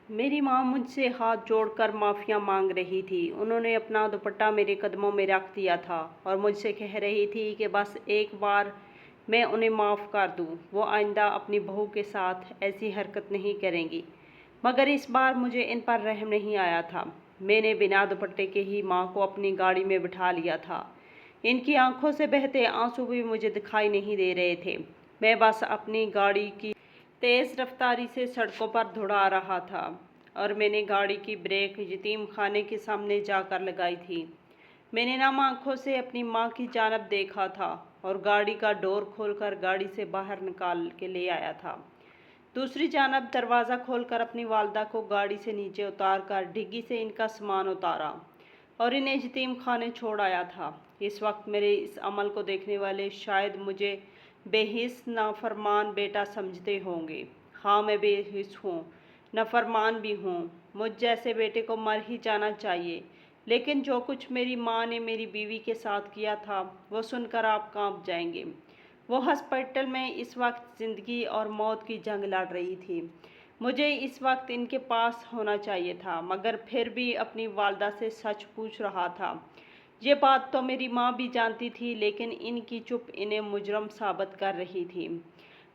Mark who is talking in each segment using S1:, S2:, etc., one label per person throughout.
S1: मेरी माँ मुझसे हाथ जोड़कर माफ़ियाँ मांग रही थी। उन्होंने अपना दुपट्टा मेरे कदमों में रख दिया था और मुझसे कह रही थी कि बस एक बार मैं उन्हें माफ़ कर दूँ, वो आइंदा अपनी बहू के साथ ऐसी हरकत नहीं करेंगी। मगर इस बार मुझे इन पर रहम नहीं आया था। मैंने बिना दुपट्टे के ही माँ को अपनी गाड़ी में बिठा लिया था। इनकी आंखों से बहते आंसू भी मुझे दिखाई नहीं दे रहे थे। मैं बस अपनी गाड़ी की तेज़ रफ्तारी से सड़कों पर दौड़ा रहा था और मैंने गाड़ी की ब्रेक यतीम खाने के सामने जाकर लगाई थी। मैंने नम आंखों से अपनी माँ की जानब देखा था और गाड़ी का डोर खोलकर गाड़ी से बाहर निकाल के ले आया था। दूसरी जानब दरवाज़ा खोलकर अपनी वालदा को गाड़ी से नीचे उतार कर डिग्गी से इनका सामान उतारा और इन्हें यतीम खाने छोड़ आया था। इस वक्त मेरे इस अमल को देखने वाले शायद मुझे बेहिस नाफरमान बेटा समझते होंगे। हाँ, मैं बेहिस हूँ, नाफरमान भी हूँ। मुझ जैसे बेटे को मर ही जाना चाहिए। लेकिन जो कुछ मेरी माँ ने मेरी बीवी के साथ किया था वो सुनकर आप कांप जाएंगे। वो हॉस्पिटल में इस वक्त ज़िंदगी और मौत की जंग लड़ रही थी। मुझे इस वक्त इनके पास होना चाहिए था, मगर फिर भी अपनी वालदा से सच पूछ रहा था। ये बात तो मेरी माँ भी जानती थी, लेकिन इनकी चुप इन्हें मुजरम साबित कर रही थी।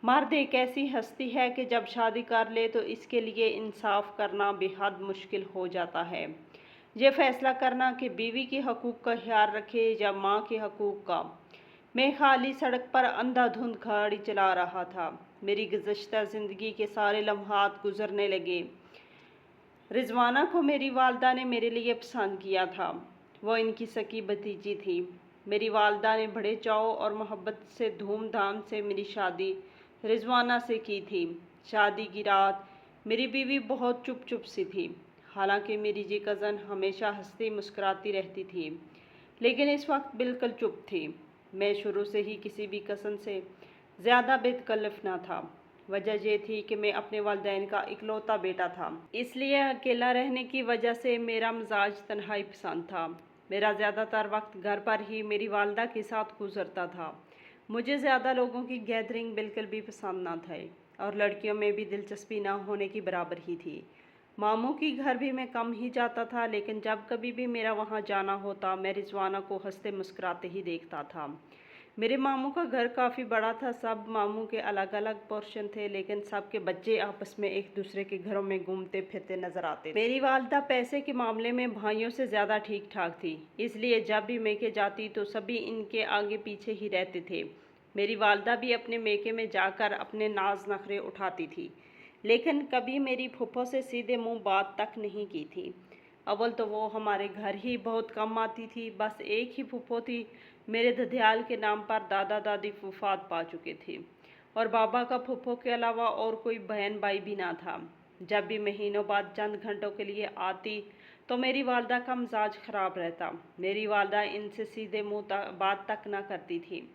S1: मर्द एक ऐसी हस्ती है कि जब शादी कर ले तो इसके लिए इंसाफ करना बेहद मुश्किल हो जाता है। ये फैसला करना कि बीवी के हकूक़ का ख्याल रखे या माँ के हकूक़ का। मैं खाली सड़क पर अंधाधुंध गाड़ी चला रहा था। मेरी गुज़श्ता ज़िंदगी के सारे लम्हात गुजरने लगे। रिजवाना को मेरी वालदा ने मेरे लिए पसंद किया था। वो इनकी सकी भतीजी थी। मेरी वालदा ने बड़े चाव और मोहब्बत से धूमधाम से मेरी शादी रिजवाना से की थी। शादी की रात मेरी बीवी बहुत चुप चुप सी थी। हालांकि मेरी जी कज़न हमेशा हंसती मुस्कुराती रहती थी, लेकिन इस वक्त बिल्कुल चुप थी। मैं शुरू से ही किसी भी कज़न से ज़्यादा बेतकल्लफ न था। वजह यह थी कि मैं अपने वालिदैन का इकलौता बेटा था, इसलिए अकेला रहने की वजह से मेरा मिजाज तन्हाई पसंद था। मेरा ज़्यादातर वक्त घर पर ही मेरी वालदा के साथ गुजरता था। मुझे ज़्यादा लोगों की गैदरिंग बिल्कुल भी पसंद ना थे और लड़कियों में भी दिलचस्पी ना होने की बराबर ही थी। मामू की घर भी मैं कम ही जाता था, लेकिन जब कभी भी मेरा वहाँ जाना होता मैं रिजवाना को हंसते मुस्कुराते ही देखता था। मेरे मामू का घर काफ़ी बड़ा था। सब मामू के अलग अलग पोर्शन थे, लेकिन सबके बच्चे आपस में एक दूसरे के घरों में घूमते फिरते नजर आते थे। मेरी वालदा पैसे के मामले में भाइयों से ज़्यादा ठीक ठाक थी, इसलिए जब भी मेके जाती तो सभी इनके आगे पीछे ही रहते थे। मेरी वालदा भी अपने मेके में जाकर अपने नाज नखरे उठाती थी, लेकिन कभी मेरी फूफो से सीधे मुंह बात तक नहीं की थी। अव्वल तो वो हमारे घर ही बहुत कम आती थी। बस एक ही फूफो थी। मेरे धधियाल के नाम पर दादा दादी वफात पा चुके थे और बाबा का फूफो के अलावा और कोई बहन भाई भी ना था। जब भी महीनों बाद चंद घंटों के लिए आती तो मेरी वालदा का मिजाज ख़राब रहता। मेरी वालदा इनसे सीधे मुँह बात तक ना करती थी।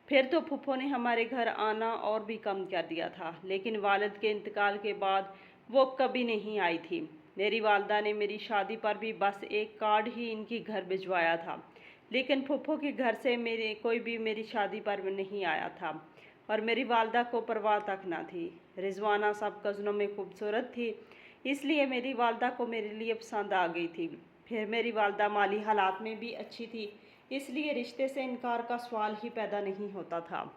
S1: फिर तो फूफो ने हमारे घर आना और भी कम कर दिया था, लेकिन वालिद के इंतकाल के बाद वो कभी नहीं आई थी। मेरी वालदा ने मेरी शादी पर भी बस एक कार्ड ही इनकी घर भिजवाया था, लेकिन फूफो के घर से मेरे कोई भी मेरी शादी पर नहीं आया था और मेरी वालदा को परवाह तक ना थी। रिजवाना सब कज़नों में खूबसूरत थी, इसलिए मेरी वालदा को मेरे लिए पसंद आ गई थी। फिर मेरी वालदा माली हालात में भी अच्छी थी, इसलिए रिश्ते से इनकार का सवाल ही पैदा नहीं होता था।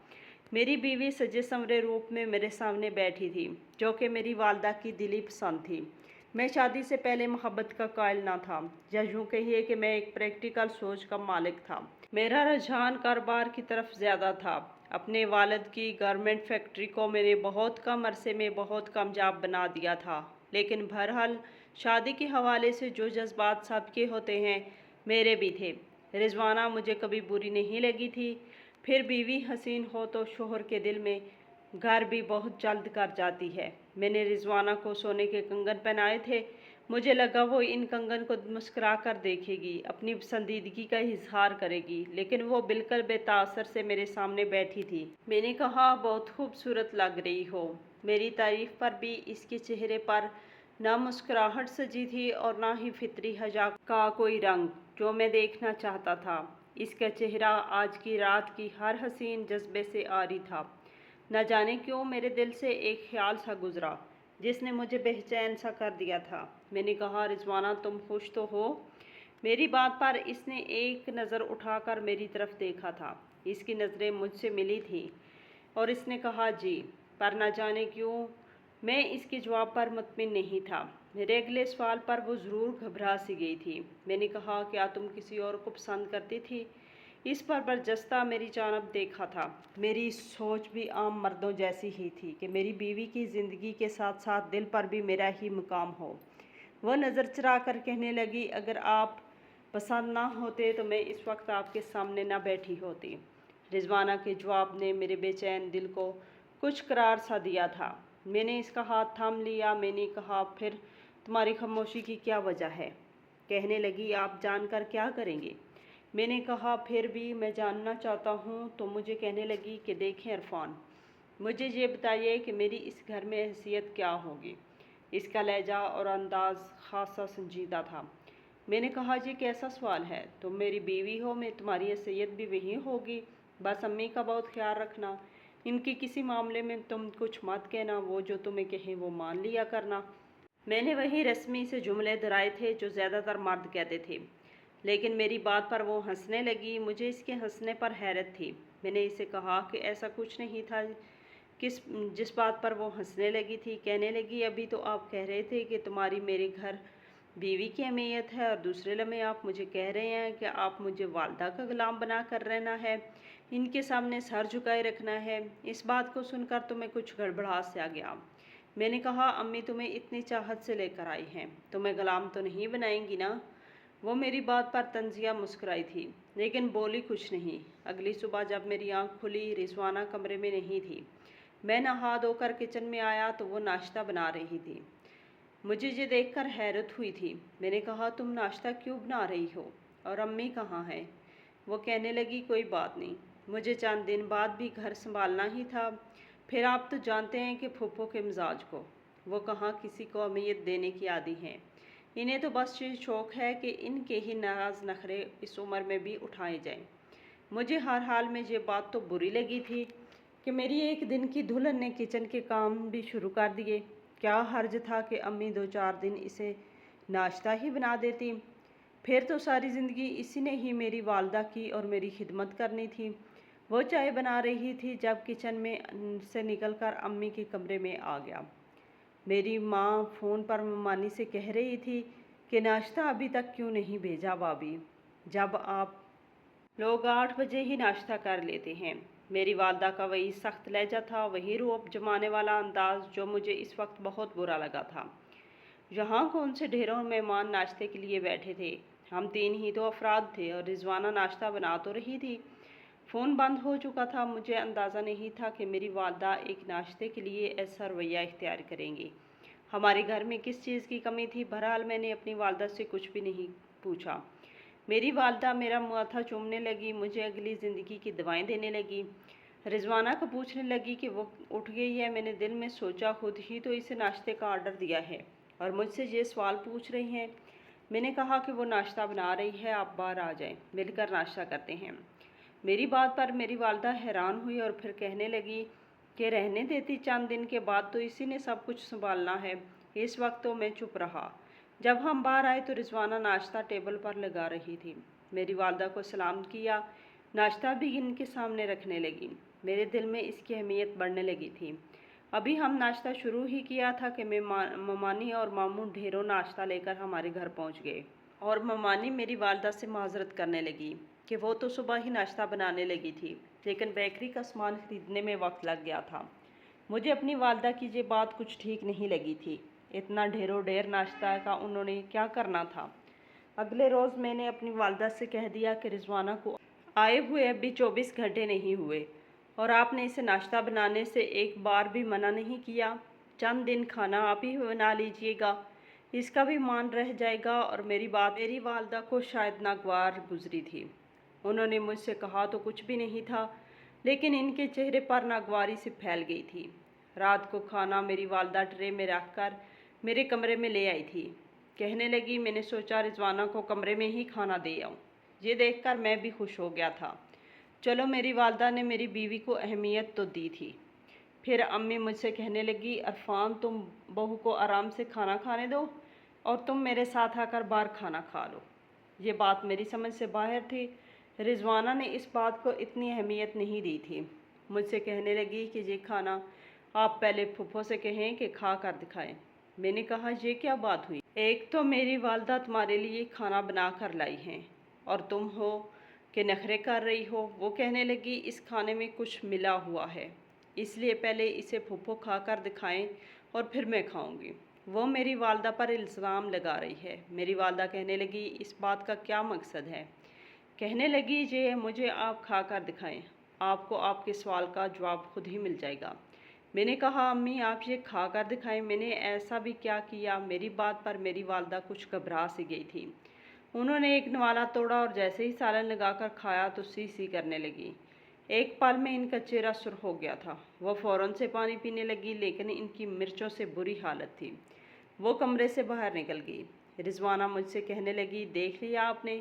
S1: मेरी बीवी सजे संवरे रूप में मेरे सामने बैठी थी, जो कि मेरी वालदा की दिली पसंद थी। मैं शादी से पहले मोहब्बत का कायल ना था, या यूँ कहिए कि मैं एक प्रैक्टिकल सोच का मालिक था। मेरा रुझान कारोबार की तरफ ज़्यादा था। अपने वालिद की गारमेंट फैक्ट्री को मैंने बहुत कम अरसे में बहुत कामयाब बना दिया था, लेकिन बहरहाल शादी के हवाले से जो जज्बात सबके होते हैं, मेरे भी थे। रिजवाना मुझे कभी बुरी नहीं लगी थी। फिर बीवी हसीन हो तो शोहर के दिल में घर भी बहुत जल्द कर जाती है। मैंने रिजवाना को सोने के कंगन पहनाए थे। मुझे लगा वो इन कंगन को मुस्कुरा कर देखेगी, अपनी पसंदीदगी का इजहार करेगी, लेकिन वो बिल्कुल बेतासर से मेरे सामने बैठी थी। मैंने कहा, बहुत खूबसूरत लग रही हो। मेरी तारीफ पर भी इसके चेहरे पर ना मुस्कुराहट सजी थी और ना ही फितरी हया का कोई रंग, जो मैं देखना चाहता था। इसका चेहरा आज की रात की हर हसीन जज्बे से आरी था। न जाने क्यों मेरे दिल से एक ख्याल सा गुजरा। जिस ने मुझे बेचैन सा कर दिया था। मैंने कहा, रिजवाना तुम खुश तो हो? मेरी बात पर इसने एक नज़र उठाकर मेरी तरफ देखा था। इसकी नज़रें मुझसे मिली थीं और इसने कहा, जी। पर न जाने क्यों मैं इसके जवाब पर मुतमिन नहीं था। मेरे अगले सवाल पर वो ज़रूर घबरा सी गई थी। मैंने कहा, क्या तुम किसी और को पसंद करती थी? इस पर बरजस्ता मेरी जानब देखा था। मेरी सोच भी आम मर्दों जैसी ही थी कि मेरी बीवी की ज़िंदगी के साथ साथ दिल पर भी मेरा ही मुकाम हो। वह नज़र चुरा कर कहने लगी, अगर आप पसंद ना होते तो मैं इस वक्त आपके सामने ना बैठी होती। रिजवाना के जवाब ने मेरे बेचैन दिल को कुछ करार सा दिया था। मैंने इसका हाथ थाम लिया। मैंने कहा, फिर तुम्हारी खामोशी की क्या वजह है? कहने लगी, आप जानकर क्या करेंगे? मैंने कहा, फिर भी मैं जानना चाहता हूँ। तो मुझे कहने लगी कि देखें इरफान, मुझे ये बताइए कि मेरी इस घर में हैसियत क्या होगी? इसका लहजा और अंदाज़ खासा संजीदा था। मैंने कहा, ये कैसा सवाल है? तुम मेरी बीवी हो, मैं तुम्हारी हैसियत भी वही होगी। बस अम्मी का बहुत ख्याल रखना। इनके किसी मामले में तुम कुछ मत कहना, वो जो तुम्हें कहें वो मान लिया करना। मैंने वही रस्मी से जुमले दोहराए थे जो ज़्यादातर मर्द कहते थे, लेकिन मेरी बात पर वो हंसने लगी। मुझे इसके हंसने पर हैरत थी। मैंने इसे कहा कि ऐसा कुछ नहीं था। जिस बात पर वो हंसने लगी थी, कहने लगी, अभी तो आप कह रहे थे कि तुम्हारी मेरे घर बीवी की अहमियत है और दूसरे लम्हे आप मुझे कह रहे हैं कि आप मुझे वालदा का गुलाम बना कर रहना है, इनके सामने सर झुकाए रखना है। इस बात को सुनकर तुम्हें कुछ गड़बड़ाहट से आ गया। मैंने कहा, अम्मी तुम्हें इतनी चाहत से लेकर आई हैं, तुम्हें गुलाम तो नहीं बनाएंगी ना? वो मेरी बात पर तंजिया मुस्कुराई थी, लेकिन बोली कुछ नहीं। अगली सुबह जब मेरी आंख खुली, रिजवाना कमरे में नहीं थी। मैं नहा धोकर किचन में आया तो वो नाश्ता बना रही थी। मुझे ये देखकर हैरत हुई थी। मैंने कहा, तुम नाश्ता क्यों बना रही हो और अम्मी कहाँ हैं? वो कहने लगी, कोई बात नहीं, मुझे चंद दिन बाद भी घर संभालना ही था। फिर आप तो जानते हैं कि फूफो के मिजाज को, वो कहाँ किसी को अहमियत देने की आदी हैं। इन्हें तो बस ये शौक़ है कि इनके ही नाज नखरे इस उम्र में भी उठाए जाएं। मुझे हर हाल में ये बात तो बुरी लगी थी कि मेरी एक दिन की दुल्हन ने किचन के काम भी शुरू कर दिए। क्या हर्ज था कि अम्मी 2-4 दिन इसे नाश्ता ही बना देती? फिर तो सारी ज़िंदगी इसी ने ही मेरी वालदा की और मेरी खिदमत करनी थी। वो चाय बना रही थी जब किचन में से निकलकर अम्मी के कमरे में आ गया। मेरी माँ फ़ोन पर ममानी से कह रही थी कि नाश्ता अभी तक क्यों नहीं भेजा भाभी, जब आप लोग 8 बजे ही नाश्ता कर लेते हैं। मेरी वालदा का वही सख्त लहजा था, वही रूह जमाने वाला अंदाज जो मुझे इस वक्त बहुत बुरा लगा था। यहाँ कौन से ढेरों मेहमान नाश्ते के लिए बैठे थे? हम 3 ही तो अफराद थे और रिजवाना नाश्ता बना तो रही थी। फ़ोन बंद हो चुका था। मुझे अंदाज़ा नहीं था कि मेरी वालदा एक नाश्ते के लिए ऐसा रवैया इख्तियार करेंगी। हमारे घर में किस चीज़ की कमी थी? बहरहाल मैंने अपनी वालदा से कुछ भी नहीं पूछा। मेरी वालदा मेरा माथा चूमने लगी, मुझे अगली ज़िंदगी की दवाएं देने लगी। रिजवाना को पूछने लगी कि वो उठ गई है। मैंने दिल में सोचा, खुद ही तो इसे नाश्ते का ऑर्डर दिया है और मुझसे ये सवाल पूछ रही हैं। मैंने कहा कि वो नाश्ता बना रही है, आप बाहर आ जाएं, मिलकर नाश्ता करते हैं। मेरी बात पर मेरी वालदा हैरान हुई और फिर कहने लगी कि रहने देती, चंद दिन के बाद तो इसी ने सब कुछ संभालना है। इस वक्त तो मैं चुप रहा। जब हम बाहर आए तो रिजवाना नाश्ता टेबल पर लगा रही थी। मेरी वालदा को सलाम किया, नाश्ता भी इनके सामने रखने लगी। मेरे दिल में इसकी अहमियत बढ़ने लगी थी। अभी हम नाश्ता शुरू ही किया था कि ममानी और मामू ढेरों नाश्ता लेकर हमारे घर पहुंच गए और ममानी मेरी वालदा से माजरत करने लगी कि वो तो सुबह ही नाश्ता बनाने लगी थी, लेकिन बेकरी का सामान खरीदने में वक्त लग गया था। मुझे अपनी वालदा की ये बात कुछ ठीक नहीं लगी थी। इतना ढेरों ढेर नाश्ता का उन्होंने क्या करना था? अगले रोज़ मैंने अपनी वालदा से कह दिया कि रिजवाना को आए हुए अभी 24 घंटे नहीं हुए और आपने इसे नाश्ता बनाने से एक बार भी मना नहीं किया। चंद दिन खाना आप ही बना लीजिएगा, इसका भी मान रह जाएगा। और मेरी वालदा को शायद नागवार गुजरी थी। उन्होंने मुझसे कहा तो कुछ भी नहीं था, लेकिन इनके चेहरे पर नागवारी से फैल गई थी। रात को खाना मेरी वालदा ट्रे में रखकर मेरे कमरे में ले आई थी। कहने लगी, मैंने सोचा रिजवाना को कमरे में ही खाना दे आऊँ। ये देखकर मैं भी खुश हो गया था। चलो, मेरी वालदा ने मेरी बीवी को अहमियत तो दी थी। پھر امی مجھ سے کہنے لگی، عرفان تم بہو کو آرام سے کھانا کھانے دو اور تم میرے ساتھ آ کر باہر کھانا کھا لو۔ یہ بات میری سمجھ سے باہر تھی۔ رضوانہ نے اس بات کو اتنی اہمیت نہیں دی تھی۔ مجھ سے کہنے لگی کہ یہ کھانا آپ پہلے پھپھو سے کہیں کہ کھا کر دکھائیں۔ میں نے کہا، یہ کیا بات ہوئی؟ ایک تو میری والدہ تمہارے لیے کھانا بنا کر لائی ہیں اور تم ہو کہ نخرے کر رہی ہو۔ وہ کہنے لگی، اس کھانے میں کچھ ملا ہوا ہے، اس لیے پہلے اسے پھپھو کھا کر دکھائیں اور پھر میں کھاؤں گی۔ وہ میری والدہ پر الزام لگا رہی ہے۔ میری والدہ کہنے لگی، اس بات کا کیا مقصد ہے؟ کہنے لگی، یہ مجھے آپ کھا کر دکھائیں، آپ کو آپ کے سوال کا جواب خود ہی مل جائے گا۔ میں نے کہا، امی آپ یہ کھا کر دکھائیں، میں نے ایسا بھی کیا کیا؟ میری بات پر میری والدہ کچھ گھبرا سی گئی تھی۔ انہوں نے ایک نوالا توڑا اور جیسے ہی سالن لگا کر کھایا تو سی سی کرنے لگی۔ ایک پل میں ان کا چہرہ سرخ ہو گیا تھا۔ وہ فوراً سے پانی پینے لگی، لیکن ان کی مرچوں سے بری حالت تھی۔ وہ کمرے سے باہر نکل گئی۔ رضوانہ مجھ سے کہنے لگی، دیکھ لیا آپ نے؟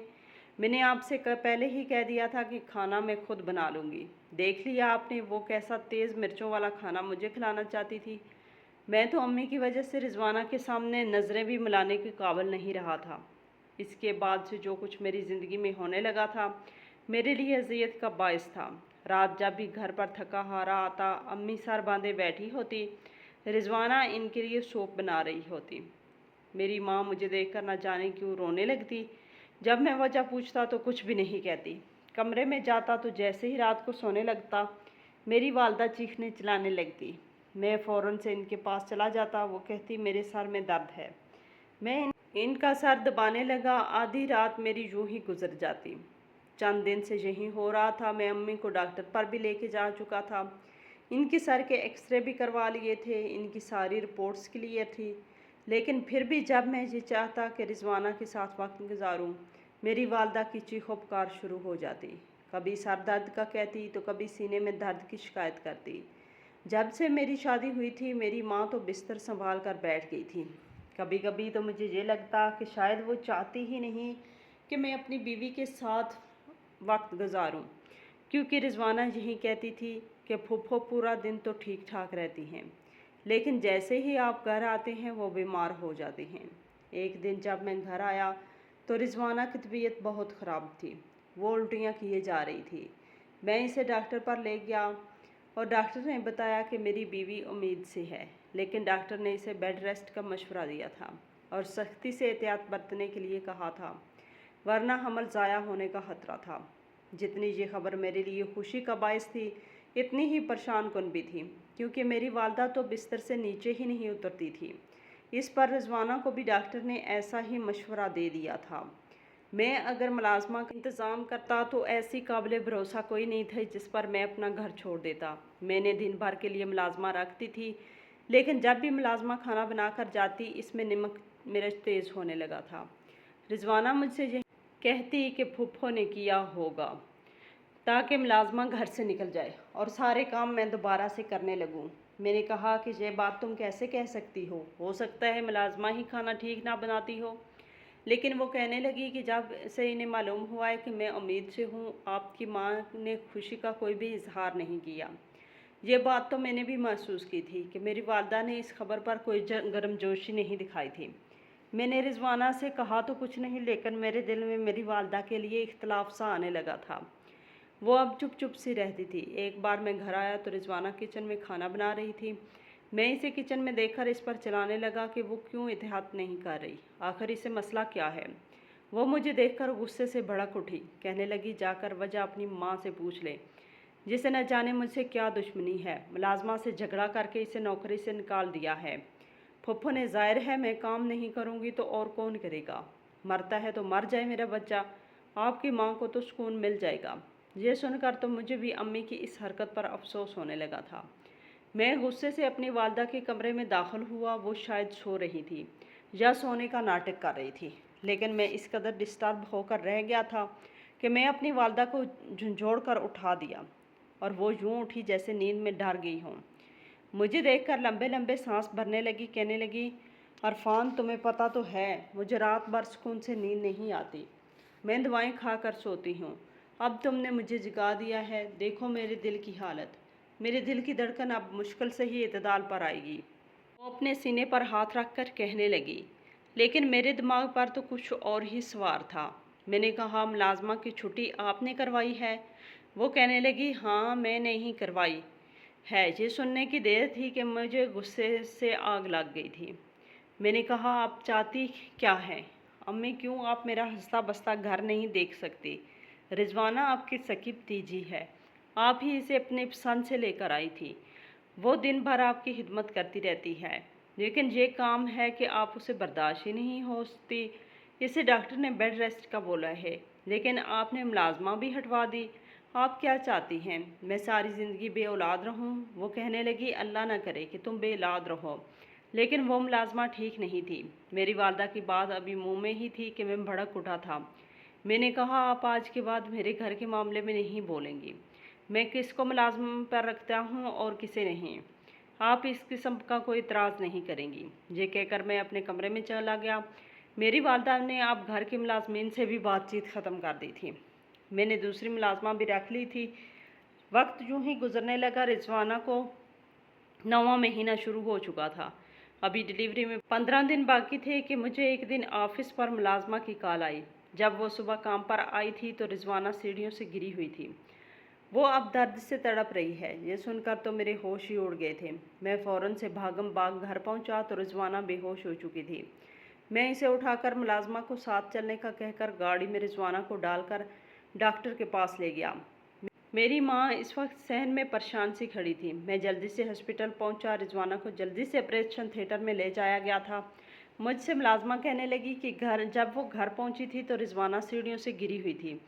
S1: میں نے آپ سے پہلے ہی کہہ دیا تھا کہ کھانا میں خود بنا لوں گی۔ دیکھ لیا آپ نے؟ وہ کیسا تیز مرچوں والا کھانا مجھے کھلانا چاہتی تھی۔ میں تو امی کی وجہ سے رضوانہ کے سامنے نظریں بھی ملانے کے قابل نہیں رہا تھا۔ اس کے بعد سے جو کچھ میری زندگی میں ہونے لگا تھا میرے لیے اذیت کا باعث تھا۔ رات جب بھی گھر پر تھکا ہارا آتا، امی سر باندھے بیٹھی ہوتی، رضوانہ ان کے لیے سوپ بنا رہی ہوتی۔ میری ماں مجھے دیکھ کر نہ جانے کیوں رونے لگتی۔ جب میں وجہ پوچھتا تو کچھ بھی نہیں کہتی۔ کمرے میں جاتا تو جیسے ہی رات کو سونے لگتا میری والدہ چیخنے چلانے لگتی۔ میں فوراً سے ان کے پاس چلا جاتا۔ وہ کہتی، میرے سر میں درد ہے۔ میں ان کا سر دبانے لگا۔ آدھی رات میری یوں ہی گزر جاتی۔ چند دن سے یہی ہو رہا تھا۔ میں امی کو ڈاکٹر پر بھی لے کے جا چکا تھا، ان کی سر کے ایکس رے بھی کروا لیے تھے، ان کی ساری رپورٹس کلیئر تھی، لیکن پھر بھی جب میں یہ چاہتا کہ رضوانہ کے ساتھ وقت گزاروں، میری والدہ کی چیخ و پکار شروع ہو جاتی۔ کبھی سر درد کا کہتی تو کبھی سینے میں درد کی شکایت کرتی۔ جب سے میری شادی ہوئی تھی میری ماں تو بستر سنبھال کر بیٹھ گئی تھی۔ کبھی کبھی تو مجھے یہ لگتا کہ شاید وہ چاہتی ہی نہیں کہ میں اپنی بیوی کے ساتھ وقت گزاروں، کیونکہ رضوانہ یہی کہتی تھی کہ پھپھو پورا دن تو ٹھیک ٹھاک رہتی ہیں، لیکن جیسے ہی آپ گھر آتے ہیں وہ بیمار ہو جاتے ہیں۔ ایک دن جب میں گھر آیا تو رضوانہ کی طبیعت بہت خراب تھی، وہ الٹیاں کیے جا رہی تھی۔ میں اسے ڈاکٹر پر لے گیا اور ڈاکٹر نے بتایا کہ میری بیوی امید سے ہے، لیکن ڈاکٹر نے اسے بیڈ ریسٹ کا مشورہ دیا تھا اور سختی سے احتیاط برتنے کے لیے کہا تھا، ورنہ حمل ضائع ہونے کا خطرہ تھا۔ جتنی یہ خبر میرے لیے خوشی کا باعث تھی، اتنی ہی پریشان کن بھی تھی، کیونکہ میری والدہ تو بستر سے نیچے ہی نہیں اترتی تھی۔ اس پر رضوانہ کو بھی ڈاکٹر نے ایسا ہی مشورہ دے دیا تھا۔ میں اگر ملازمہ کا انتظام کرتا تو ایسی قابل بھروسہ کوئی نہیں تھی جس پر میں اپنا گھر چھوڑ دیتا۔ میں نے دن بھر کے لیے ملازمہ رکھتی تھی، لیکن جب بھی ملازمہ کھانا بنا کر جاتی اس میں نمک مرچ تیز ہونے لگا تھا۔ رضوانہ مجھ سے یہ کہتی کہ پھپھو نے کیا ہوگا تاکہ ملازمہ گھر سے نکل جائے اور سارے کام میں دوبارہ سے کرنے لگوں۔ میں نے کہا کہ یہ بات تم کیسے کہہ سکتی ہو سکتا ہے ملازمہ ہی کھانا ٹھیک نہ بناتی ہو۔ لیکن وہ کہنے لگی کہ جب سے انہیں معلوم ہوا ہے کہ میں امید سے ہوں، آپ کی ماں نے خوشی کا کوئی بھی اظہار نہیں کیا۔ یہ بات تو میں نے بھی محسوس کی تھی کہ میری والدہ نے اس خبر پر کوئی گرم جوشی نہیں دکھائی تھی۔ میں نے رضوانہ سے کہا تو کچھ نہیں، لیکن میرے دل میں میری والدہ کے لیے اختلاف سا آنے لگا تھا۔ وہ اب چپ چپ سی رہتی تھی۔ ایک بار میں گھر آیا تو رضوانہ کچن میں کھانا بنا رہی تھی۔ میں اسے کچن میں دیکھ کر اس پر چلانے لگا کہ وہ کیوں احتیاط نہیں کر رہی، آخر اسے مسئلہ کیا ہے۔ وہ مجھے دیکھ کر غصے سے بھڑک اٹھی، کہنے لگی، جا کر وجہ اپنی ماں سے پوچھ لے، جسے نہ جانے مجھ سے کیا دشمنی ہے، ملازمہ سے جھگڑا کر کے اسے نوکری سے نکال دیا ہے۔ پھپھو نے ظاہر ہے میں کام نہیں کروں گی تو اور کون کرے گا، مرتا ہے تو مر جائے میرا بچہ، آپ کی ماں کو تو سکون مل جائے گا۔ یہ سن کر تو مجھے بھی امی کی اس حرکت پر افسوس ہونے لگا تھا۔ میں غصے سے اپنی والدہ کے کمرے میں داخل ہوا۔ وہ شاید سو رہی تھی یا سونے کا ناٹک کر رہی تھی، لیکن میں اس قدر ڈسٹرب ہو کر رہ گیا تھا کہ میں اپنی والدہ کو جھنجھوڑ کر اٹھا دیا اور وہ یوں اٹھی جیسے نیند میں ڈر گئی ہوں۔ مجھے دیکھ کر لمبے لمبے سانس بھرنے لگی، کہنے لگی، عرفان تمہیں پتہ تو ہے مجھے رات بھر سکون سے نیند نہیں آتی، میں دوائیں کھا کر سوتی ہوں، اب تم نے مجھے جگا دیا ہے، دیکھو میرے دل کی حالت، मेरे दिल की धड़कन अब मुश्किल से ही इतदाल पर आएगी। वो अपने सीने पर हाथ रख कर कहने लगी, लेकिन मेरे दिमाग पर तो कुछ और ही सवार था। मैंने कहा, मुलाजमा की छुट्टी आपने करवाई है? वो कहने लगी, हाँ मैंने ही करवाई है। ये सुनने की देर थी कि मुझे गुस्से से आग लग गई थी। मैंने कहा, आप चाहती क्या हैं? अम्मी, क्यों आप मेरा हंसता बसता घर नहीं देख सकती? रिजवाना आपकी सकी भतीजी है, आप ही इसे अपने पसंद से लेकर आई थी। वो दिन भर आपकी खिदमत करती रहती है, लेकिन ये काम है कि आप उसे बर्दाश्त ही नहीं होती। इसे डॉक्टर ने बेड रेस्ट का बोला है, लेकिन आपने मुलाजमा भी हटवा दी। आप क्या चाहती हैं, मैं सारी ज़िंदगी बे औलाद रहूं? वो कहने लगी, अल्लाह ना करे कि तुम बे औलाद रहो। लेकिन वो मुलाजमा ठीक नहीं थी। मेरी वालदा की बात अभी मुंह में ही थी कि मैं भड़क उठा था। मैंने कहा, आप आज के बाद मेरे घर के मामले में नहीं बोलेंगी। मैं किसको मुलाजम पर रखता हूँ और किसे नहीं। आप इस किस्म का कोई इतराज़ नहीं करेंगी। ये कहकर मैं अपने कमरे में चला गया। मेरी वालदा ने अब घर के मुलाजमीन से भी बातचीत ख़त्म कर दी थी। मैंने दूसरी मुलाजमा भी रख ली थी। वक्त यूँ ही गुजरने लगा। रिजवाना को 9वां महीना शुरू हो चुका था। अभी डिलीवरी में 15 दिन बाकी थे कि मुझे एक दिन ऑफिस पर मुलाजमा की कॉल आई। जब वो सुबह काम पर आई थी तो रिजवाना सीढ़ियों से गिरी हुई थी। वो अब दर्द से तड़प रही है। ये सुनकर तो मेरे होश ही उड़ गए थे। मैं फ़ौरन से भागम भाग घर पहुंचा तो रिजवाना बेहोश हो चुकी थी। मैं इसे उठाकर मुलाजमा को साथ चलने का कहकर गाड़ी में रिजवाना को डालकर डॉक्टर के पास ले गया। मेरी माँ इस वक्त सहन में परेशान सी खड़ी थी। मैं जल्दी से हॉस्पिटल पहुंचा। रिजवाना को जल्दी से ऑपरेशन थिएटर में ले जाया गया था। मुझसे मुलाजमा कहने लगी कि जब वो घर पहुंची थी तो रिजवाना सीढ़ियों से गिरी हुई थी,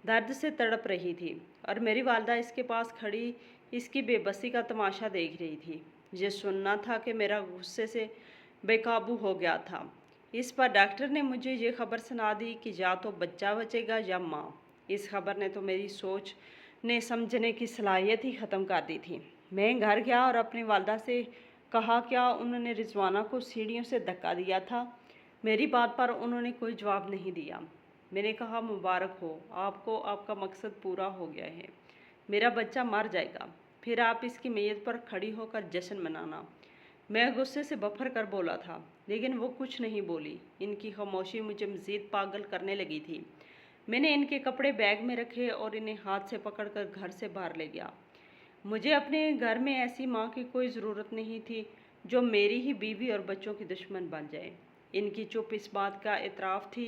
S1: दर्द से तड़प रही थी और मेरी वालदा इसके पास खड़ी इसकी बेबसी का तमाशा देख रही थी। ये सुनना था कि मेरा गुस्से से बेकाबू हो गया था। इस पर डॉक्टर ने मुझे ये खबर सुना दी कि या तो बच्चा बचेगा या माँ। इस खबर ने तो मेरी सोच ने समझने की सलाहियत ही ख़त्म कर दी थी। मैं घर गया और अपनी वालदा से कहा, क्या उन्होंने रिजवाना को सीढ़ियों से धक्का दिया था? मेरी बात पर उन्होंने कोई जवाब नहीं दिया। मैंने कहा, मुबारक हो आपको, आपका मकसद पूरा हो गया है। मेरा बच्चा मर जाएगा, फिर आप इसकी मैयत पर खड़ी होकर जश्न मनाना। मैं गुस्से से बफर कर बोला था, लेकिन वो कुछ नहीं बोली। इनकी खामोशी मुझे मज़ीद पागल करने लगी थी। मैंने इनके कपड़े बैग में रखे और इन्हें हाथ से पकड़कर घर से बाहर ले गया। मुझे अपने घर में ऐसी माँ की कोई ज़रूरत नहीं थी जो मेरी ही बीवी और बच्चों की दुश्मन बन जाए। इनकी चुप इस बात का एतराफ़ थी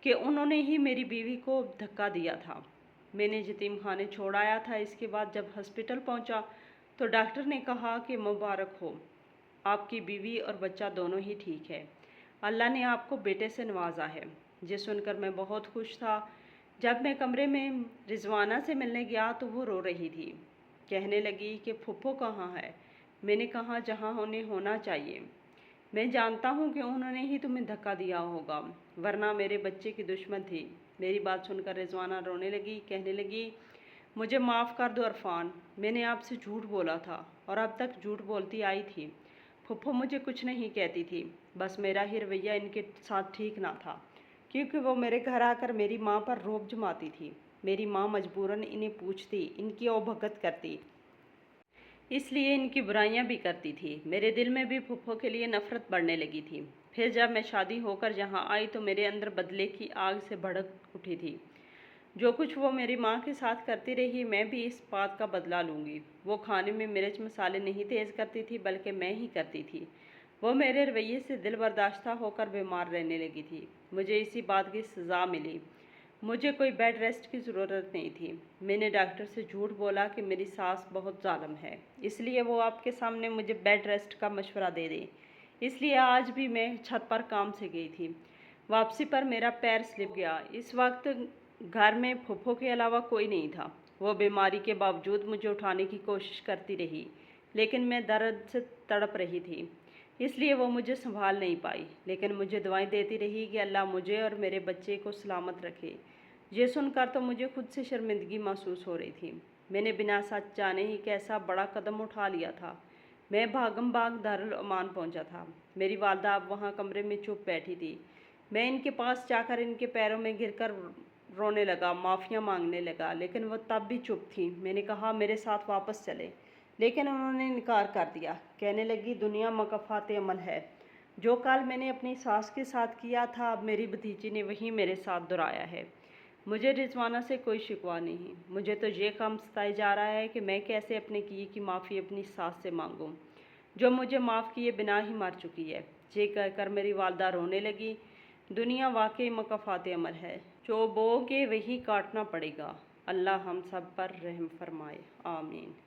S1: कि उन्होंने ही मेरी बीवी को धक्का दिया था। मैंने यतीम खाने छोड़ आया था। इसके बाद जब हॉस्पिटल पहुंचा तो डॉक्टर ने कहा कि मुबारक हो, आपकी बीवी और बच्चा दोनों ही ठीक है। अल्लाह ने आपको बेटे से नवाजा है। ये सुनकर मैं बहुत खुश था। जब मैं कमरे में रिजवाना से मिलने गया तो वो रो रही थी। कहने लगी कि फुप्पो कहाँ है? मैंने कहा, जहाँ उन्हें होना चाहिए। मैं जानता हूँ कि उन्होंने ही तुम्हें धक्का दिया होगा, वरना मेरे बच्चे की दुश्मन थी। मेरी बात सुनकर रिजवाना रोने लगी। कहने लगी, मुझे माफ़ कर दो अरफान, मैंने आपसे झूठ बोला था और अब तक झूठ बोलती आई थी। फुप्पो मुझे कुछ नहीं कहती थी, बस मेरा ही रवैया इनके साथ ठीक ना था, क्योंकि वो मेरे घर आकर मेरी माँ पर रौब जमाती थी। मेरी माँ मजबूरन इन्हें पूछती, इनकी औभगत करती, इसलिए इनकी बुराइयां भी करती थी। मेरे दिल में भी फुप्पो के लिए नफ़रत बढ़ने लगी थी। फिर जब मैं शादी होकर यहाँ आई तो मेरे अंदर बदले की आग से भड़क उठी थी। जो कुछ वो मेरी माँ के साथ करती रही, मैं भी इस बात का बदला लूँगी। वो खाने में मिर्च मसाले नहीं तेज़ करती थी, बल्कि मैं ही करती थी। वो मेरे रवैये से दिल बर्दाश्ता होकर बीमार रहने लगी थी। मुझे इसी बात की सज़ा मिली। मुझे कोई बेड रेस्ट की ज़रूरत नहीं थी। मैंने डॉक्टर से झूठ बोला कि मेरी सास बहुत जालिम है, इसलिए वो आपके सामने मुझे बेड रेस्ट का मशवरा दे दे। इसलिए आज भी मैं छत पर काम से गई थी। वापसी पर मेरा पैर स्लिप गया। इस वक्त घर में फुप्पो के अलावा कोई नहीं था। वो बीमारी के बावजूद मुझे उठाने की कोशिश करती रही, लेकिन मैं दर्द से तड़प रही थी, इसलिए वो मुझे संभाल नहीं पाई। लेकिन मुझे दुआएं देती रही कि अल्लाह मुझे और मेरे बच्चे को सलामत रखे। ये सुनकर तो मुझे खुद से शर्मिंदगी महसूस हो रही थी। मैंने बिना सच जाने ही कैसा बड़ा कदम उठा लिया था। मैं भागम भाग दारुल अमान पहुंचा था। मेरी वालदा अब वहाँ कमरे में चुप बैठी थी। मैं इनके पास जाकर इनके पैरों में गिरकर रोने लगा, माफ़ियाँ मांगने लगा, लेकिन वो तब भी चुप थी। मैंने कहा, मेरे साथ वापस चले। لیکن انہوں نے انکار کر دیا۔ کہنے لگی دنیا مکافات عمل ہے، جو کل میں نے اپنی ساس کے ساتھ کیا تھا اب میری بھتیجی نے وہی میرے ساتھ دہرایا ہے۔ مجھے رضوانہ سے کوئی شکوہ نہیں، مجھے تو یہ غم ستائے جا رہا ہے کہ میں کیسے اپنے کیے کی معافی اپنی ساس سے مانگوں جو مجھے معاف کیے بنا ہی مر چکی ہے۔ یہ کہہ کر میری والدہ رونے لگی۔ دنیا واقعی مکافات عمل ہے، جو بوؤ گے وہی کاٹنا پڑے گا۔ اللہ ہم سب پر رحم فرمائے، آمین۔